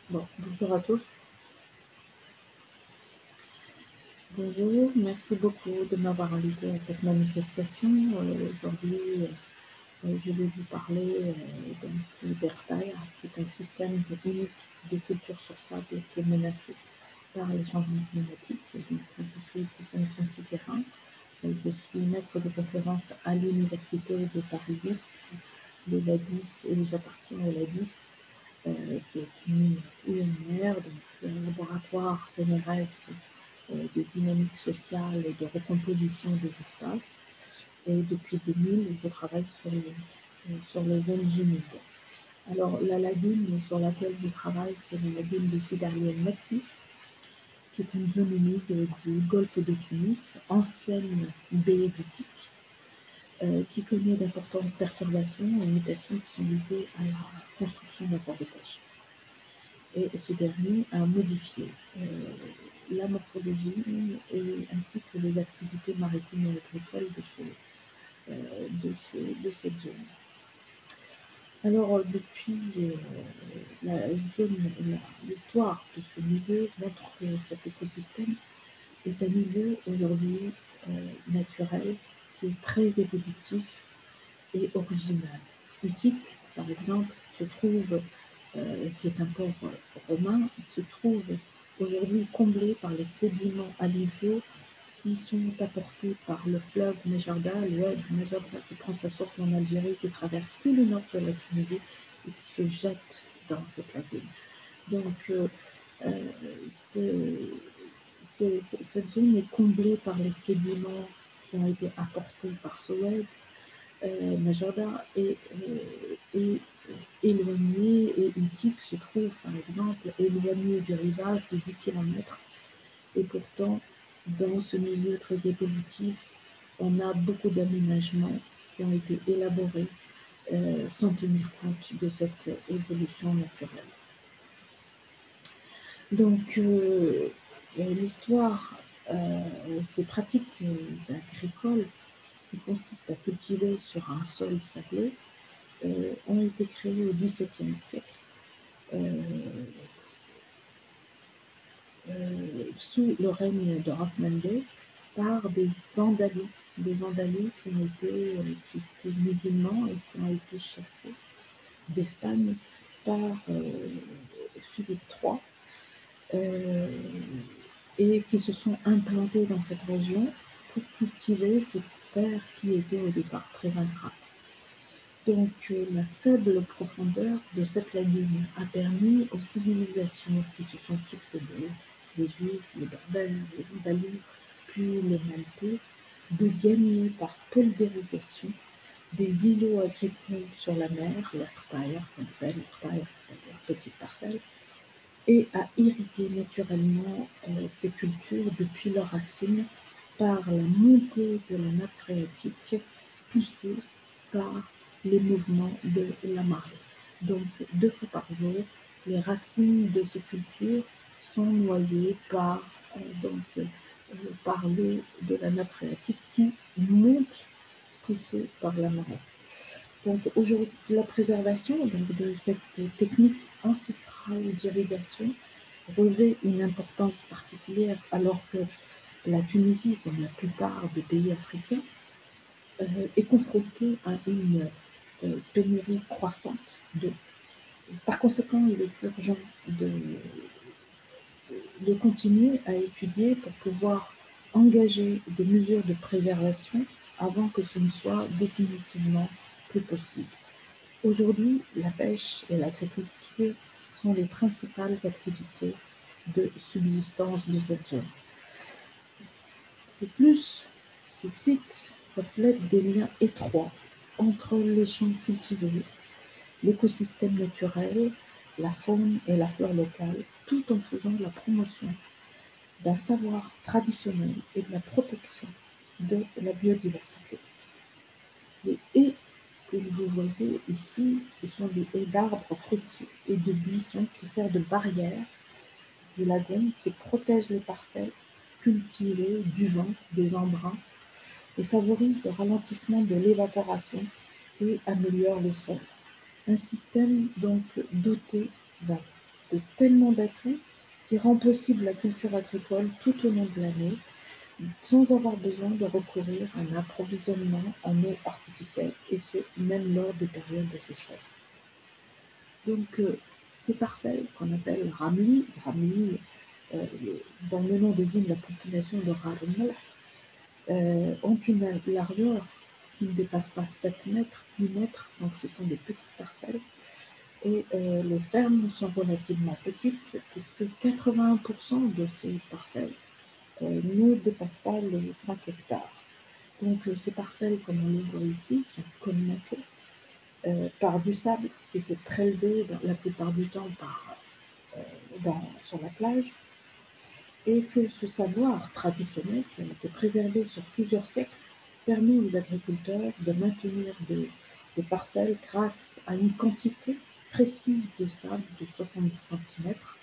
Bon, bonjour à tous. Bonjour, merci beaucoup de m'avoir invité à cette manifestation. Aujourd'hui, je vais vous parler d'Airstyle, qui est un système unique de culture sur sable qui est menacé par les changements climatiques. Donc, je suis Tissane Francis-Guérin. Je suis maître de conférence à l'Université de Paris 8, de l'ADIS, et j'appartiens au l'ADIS, qui est une UNR, donc un laboratoire CNRS de dynamique sociale et de recomposition des espaces. Et depuis 2000, je travaille sur les zones humides. Alors, la lagune sur laquelle je travaille, c'est la lagune de Sidi El-Maki, qui est une zone humide du golfe de Tunis, ancienne baie boutique, qui connaît d'importantes perturbations et mutations qui sont liées à la construction d'un port de pêche. Et ce dernier a modifié la morphologie ainsi que les activités maritimes et agricoles de cette zone. Alors, depuis l'histoire de ce milieu montre que cet écosystème est un milieu aujourd'hui naturel qui est très évolutif et original. Utique, par exemple, qui est un port romain, se trouve aujourd'hui comblé par les sédiments alluviaux qui sont apportés par le fleuve Mejarda, l'oued Mejarda qui prend sa source en Algérie, qui traverse tout le nord de la Tunisie et qui se jette dans cette lagune. Donc, cette zone est comblée par les sédiments qui ont été apportés par ce oued Mejarda et éloigné, et Utique se trouve par exemple éloigné du rivage de 10 km. Et pourtant, dans ce milieu très évolutif, on a beaucoup d'aménagements qui ont été élaborés sans tenir compte de cette évolution naturelle. Donc, l'histoire, ces pratiques agricoles qui consistent à cultiver sur un sol sablé ont été créées au XVIIe siècle sous le règne de Othman Bey par des Andalous qui étaient musulmans et qui ont été chassés d'Espagne par Philippe III et qui se sont implantés dans cette région pour cultiver cette terre qui était au départ très ingrate. Donc, la faible profondeur de cette lagune a permis aux civilisations qui se sont succédées, les Juifs, les Berbères, les Andalous, puis les Maltais, de gagner par pulvérisation des îlots agricoles sur la mer, l'Echtire, qu'on appelle l'Echtire, c'est-à-dire petite parcelle, et à irriguer naturellement ces cultures depuis leurs racines par la montée de la nappe phréatique poussée par les mouvements de la marée. Donc, 2 fois par jour, les racines de ces cultures sont noyées par l'eau de la nappe phréatique qui monte poussée par la marée. Donc, aujourd'hui, la préservation de cette technique ancestrale d'irrigation revêt une importance particulière alors que la Tunisie, comme la plupart des pays africains, est confrontée à une pénurie croissante d'eau. Par conséquent, il est urgent de continuer à étudier pour pouvoir engager des mesures de préservation avant que ce ne soit définitivement plus possible. Aujourd'hui, la pêche et l'agriculture sont les principales activités de subsistance de cette zone. De plus, ces sites reflètent des liens étroits entre les champs cultivés, l'écosystème naturel, la faune et la flore locale, tout en faisant la promotion d'un savoir traditionnel et de la protection de la biodiversité. Les haies que vous voyez ici, ce sont des haies d'arbres fruitiers et de buissons qui servent de barrière du lagon, qui protègent les parcelles cultivées du vent, des embruns, et favorisent le ralentissement de l'évaporation et améliorent le sol. Un système donc doté de de tellement d'atouts qui rend possible la culture agricole tout au long de l'année, sans avoir besoin de recourir à un approvisionnement en eau artificielle, et ce, même lors des périodes de sécheresse. Donc, ces parcelles qu'on appelle Ramli, euh, dans le nom désigne la population de Ramla, ont une largeur qui ne dépasse pas 7 mètres, 8 mètres, donc ce sont des petites parcelles. Et les fermes sont relativement petites, puisque 81% de ces parcelles ne dépassent pas les 5 hectares. Donc ces parcelles, comme on le voit ici, sont commentées par du sable qui s'est prélevé la plupart du temps sur la plage, et que ce savoir traditionnel qui a été préservé sur plusieurs siècles permet aux agriculteurs de maintenir des parcelles grâce à une quantité précise de sable de 70 centimètres,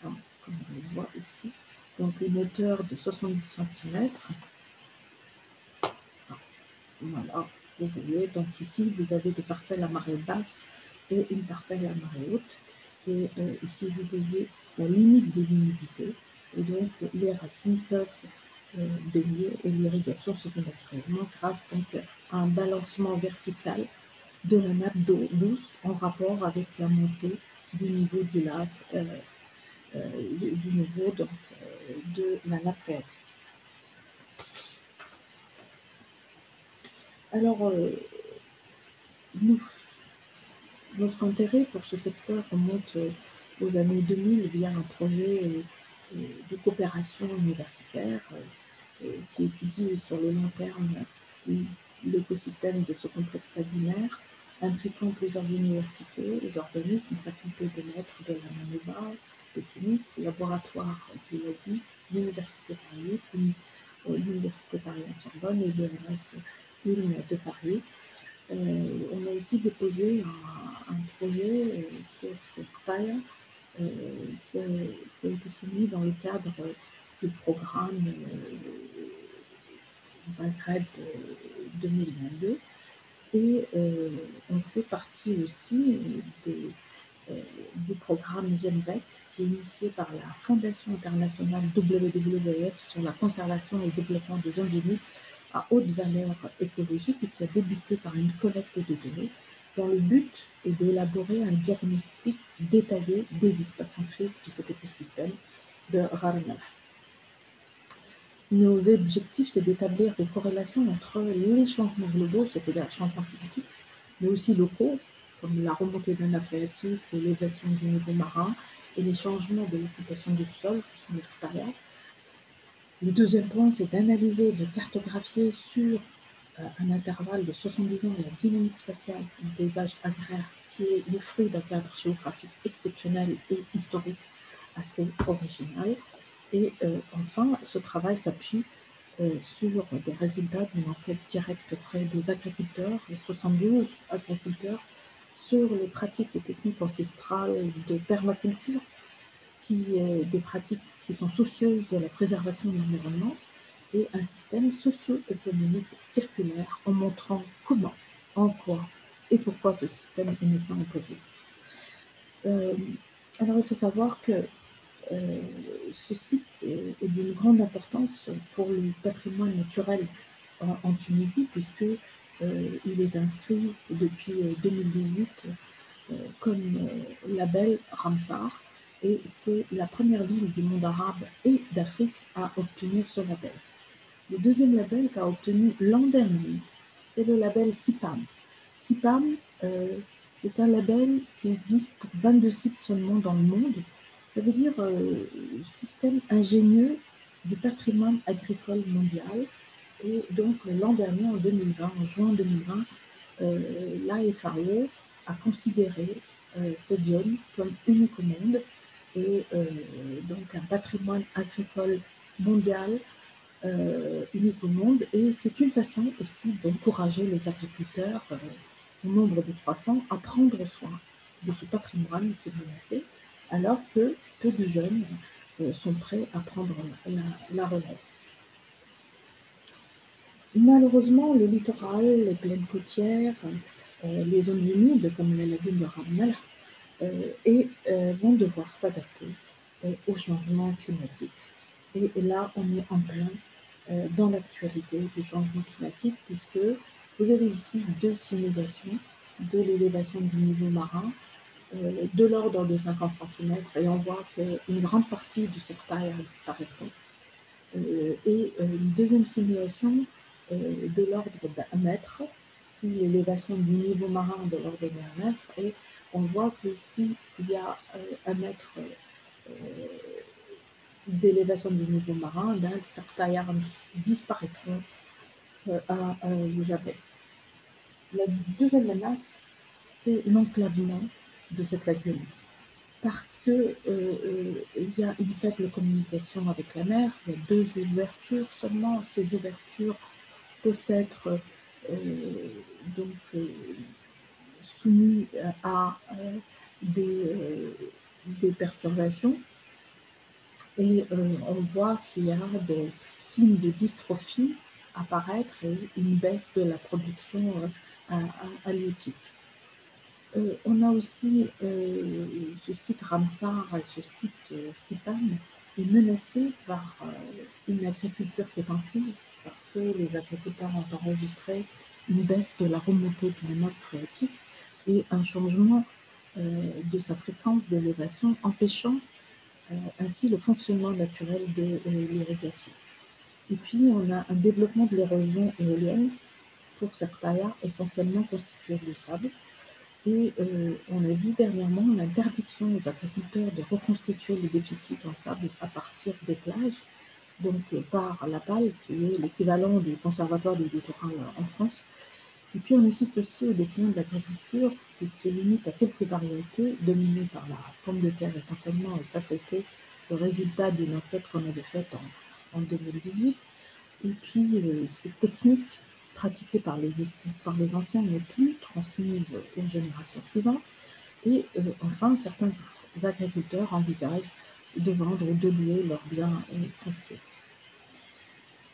comme on le voit ici, donc une hauteur de 70 centimètres. Voilà, vous voyez, donc ici vous avez des parcelles à marée basse et une parcelle à marée haute, et ici vous voyez la limite de l'humidité, et donc les racines peuvent baigner, et l'irrigation se fait naturellement grâce donc à un balancement vertical de la nappe d'eau douce en rapport avec la montée du niveau du lac, du niveau donc, de la nappe phréatique. Alors, notre intérêt pour ce secteur remonte aux années 2000 via un projet de coopération universitaire qui étudie sur le long terme l'écosystème de ce complexe lagunaire, impliquant plusieurs universités, les organismes, facultés de maîtres de la Manouba, de Tunis, laboratoire du LADIS, l'Université Paris 8, l'Université Paris-Sorbonne et l'ENS Ulm de Paris. On a aussi déposé un projet sur cette taille qui a été soumis dans le cadre du programme Maghreb 2022, et on fait partie aussi du programme GEMVET, qui est initié par la Fondation internationale WWF sur la conservation et le développement des zones humides à haute valeur écologique, et qui a débuté par une collecte de données dont le but est d'élaborer un diagnostic détaillé des espaces en crise de cet écosystème de Ramallah. Nos objectifs, c'est d'établir des corrélations entre les changements globaux, c'est-à-dire les changements climatiques, mais aussi locaux, comme la remontée de la nappe phréatique, l'élévation du niveau marin et les changements de l'occupation du sol, qui sont extérieurs. Le deuxième point, c'est d'analyser, de cartographier sur un intervalle de 70 ans la dynamique spatiale du paysage agraire, qui est le fruit d'un cadre géographique exceptionnel et historique assez original. Et enfin, ce travail s'appuie sur des résultats d'une enquête directe auprès des agriculteurs, les 72 agriculteurs, sur les pratiques et techniques ancestrales de permaculture, des pratiques qui sont soucieuses de la préservation de l'environnement, et un système socio-économique circulaire en montrant comment, en quoi et pourquoi ce système est maintenant employé. Alors il faut savoir que ce site est d'une grande importance pour le patrimoine naturel en Tunisie, puisque il est inscrit depuis 2018 comme label Ramsar, et c'est la première ville du monde arabe et d'Afrique à obtenir ce label. Le deuxième label qu'a obtenu l'an dernier, c'est le label CIPAM. CIPAM, c'est un label qui existe pour 22 sites seulement dans le monde. Ça veut dire système ingénieux du patrimoine agricole mondial. Et donc l'an dernier, en 2020, en juin 2020, la FAO a considéré cette zone comme unique au monde, et donc un patrimoine agricole mondial unique au monde. Et c'est une façon aussi d'encourager les agriculteurs au nombre de 300 à prendre soin de ce patrimoine qui est menacé, alors que peu de jeunes sont prêts à prendre la relève. Malheureusement, le littoral, les plaines côtières, les zones humides comme la lagune de Ramallah vont devoir s'adapter au changement climatique. Et là, on est en plein dans l'actualité du changement climatique, puisque vous avez ici deux simulations de l'élévation du niveau marin de l'ordre de 50 centimètres, et on voit qu'une grande partie de cette terre disparaîtra. Et une deuxième simulation de l'ordre d'un mètre, si l'élévation du niveau marin de l'ordre d'un mètre, et on voit que s'il y a un mètre d'élévation du niveau marin, certains arbres disparaîtront au Japon. La deuxième menace, c'est l'enclavement de cette lagune, parce que il y a une faible communication avec la mer. Il y a deux ouvertures seulement. Ces ouvertures peuvent être donc soumises à des perturbations, et on voit qu'il y a des signes de dystrophie apparaître et une baisse de la production halieutique. On a aussi ce site Ramsar et ce site Sipan est menacé par une agriculture qui est en crise, parce que les agriculteurs ont enregistré une baisse de la remontée de la nappe phréatique et un changement de sa fréquence d'élévation, empêchant ainsi le fonctionnement naturel de l'irrigation. Et puis on a un développement de l'érosion éolienne pour cette taille essentiellement constituée de sable. Et on a vu dernièrement l'interdiction aux agriculteurs de reconstituer le déficit en sable à partir des plages, donc par la PAL, qui est l'équivalent du Conservatoire du littoral en France. Et puis on assiste aussi au déclin de l'agriculture qui se limite à quelques variétés dominées par la pomme de terre essentiellement, et ça c'était le résultat d'une enquête qu'on avait faite en 2018. Et puis ces techniques pratiquées par les anciens n'est plus transmises aux générations suivantes. Et enfin, certains agriculteurs envisagent de vendre ou de louer leurs biens fonciers.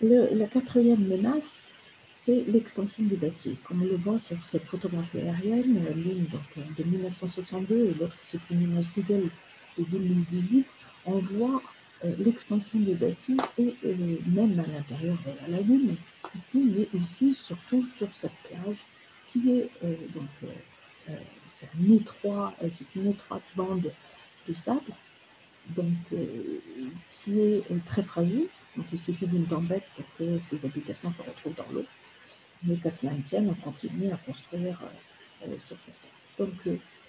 La quatrième menace, c'est l'extension du bâti. Comme on le voit sur cette photographie aérienne, l'une de 1962 et l'autre c'est une image Google de 2018, on voit l'extension du bâti et même à l'intérieur de la lagune, ici, mais aussi surtout sur cette plage qui est c'est une étroite bande de sable, donc qui est très fragile. Donc il suffit d'une tempête pour que ces habitations se retrouvent dans l'eau. Mais qu'à cela ne tienne, on continue à construire sur cette terre. Donc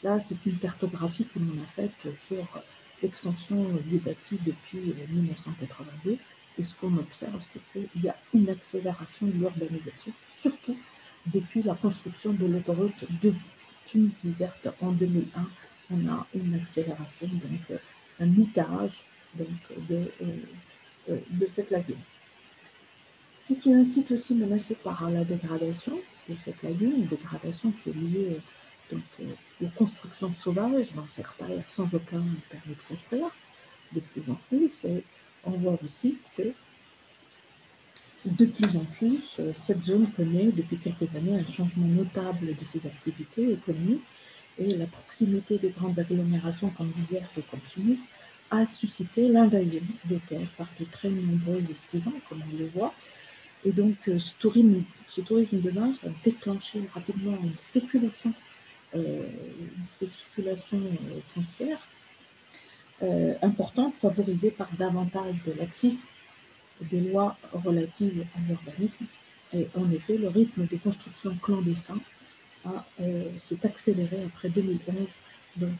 là, c'est une cartographie que l'on a faite sur l'extension du bâti depuis 1982. Et ce qu'on observe, c'est qu'il y a une accélération de l'urbanisation, surtout depuis la construction de l'autoroute de Tunis-Bizerte en 2001. On a une accélération, donc un mitage de cette lagune. C'est un site aussi menacé par la dégradation de cette lagune, une dégradation qui est liée aux constructions sauvages dans certains sans aucun permis de construire. De plus en plus, et on voit aussi que de plus en plus, cette zone connaît depuis quelques années un changement notable de ses activités économiques, et la proximité des grandes agglomérations comme Bizerte ou comme Tunis a suscité l'invasion des terres par de très nombreux estivants, comme on le voit. Et donc, ce tourisme de masse a déclenché rapidement une spéculation foncière importante, favorisée par davantage de laxisme des lois relatives à l'urbanisme. Et en effet, le rythme des constructions clandestines s'est accéléré après 2011, donc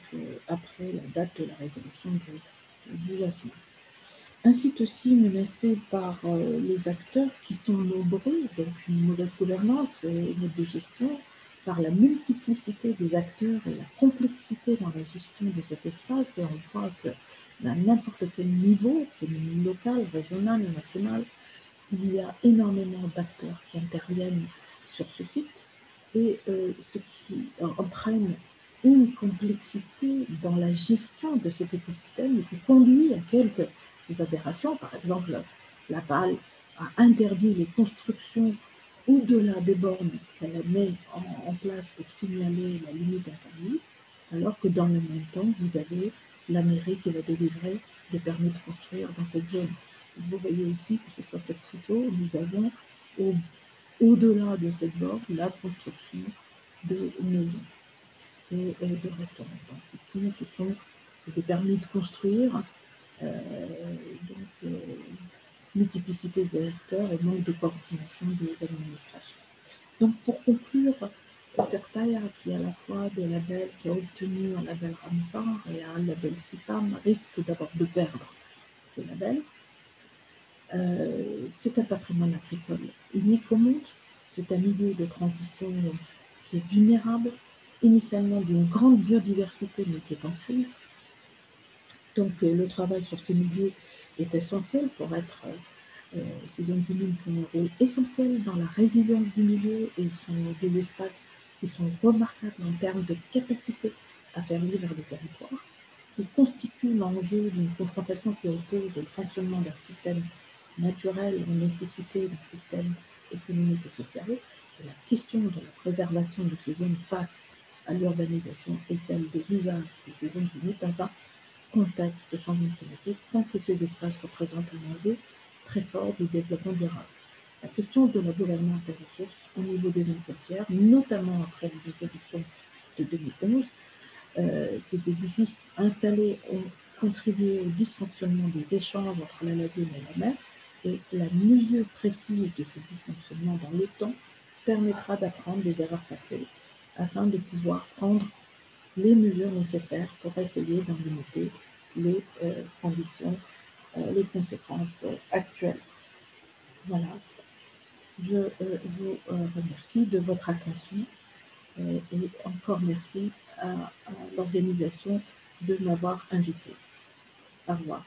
après la date de la révolution du jasmin. Un site aussi menacé par les acteurs qui sont nombreux, donc une mauvaise gouvernance et une mode de gestion, par la multiplicité des acteurs et la complexité dans la gestion de cet espace. Et on voit que à n'importe quel niveau, local, régional, national, il y a énormément d'acteurs qui interviennent sur ce site, et ce qui entraîne une complexité dans la gestion de cet écosystème et qui conduit à quelques aberrations. Par exemple, la PAL a interdit les constructions au-delà des bornes qu'elle met en place pour signaler la limite interdite. alors que dans le même temps, vous avez la mairie qui va délivrer des permis de construire dans cette zone. Vous voyez ici que ce soit cette photo, nous avons au-delà de cette borne la construction de maisons et de restaurants. Donc ici, ce sont des permis de construire, multiplicité des acteurs et manque de coordination des administrations. Donc pour conclure, Certaia, qui est à la fois des labels, qui a obtenu un label Ramsar et un label CIPAM, risque d'abord de perdre ces labels. C'est un patrimoine agricole unique au monde, c'est un milieu de transition qui est vulnérable, initialement d'une grande biodiversité mais qui est en crise. Donc le travail sur ces milieux est essentiel pour être... ces zones humides jouent un rôle essentiel dans la résilience du milieu et sont des espaces qui sont remarquables en termes de capacité à faire vivre des territoires. Ils constituent l'enjeu d'une confrontation qui oppose le fonctionnement d'un système naturel aux nécessités d'un système économique et social. Et la question de la préservation de ces zones face à l'urbanisation et celle des usages de ces zones humides dans un contexte de changement climatique font que ces espaces représentent un enjeu très fort du développement durable. La question de la gouvernance des ressources au niveau des zones côtières, notamment après la résolution de 2011, ces édifices installés ont contribué au dysfonctionnement des échanges entre la lagune et la mer, et la mesure précise de ces dysfonctionnements dans le temps permettra d'apprendre des erreurs passées afin de pouvoir prendre les mesures nécessaires pour essayer d'en limiter les conditions, les conséquences actuelles. Voilà. Je vous remercie de votre attention et encore merci à l'organisation de m'avoir invité. Au revoir.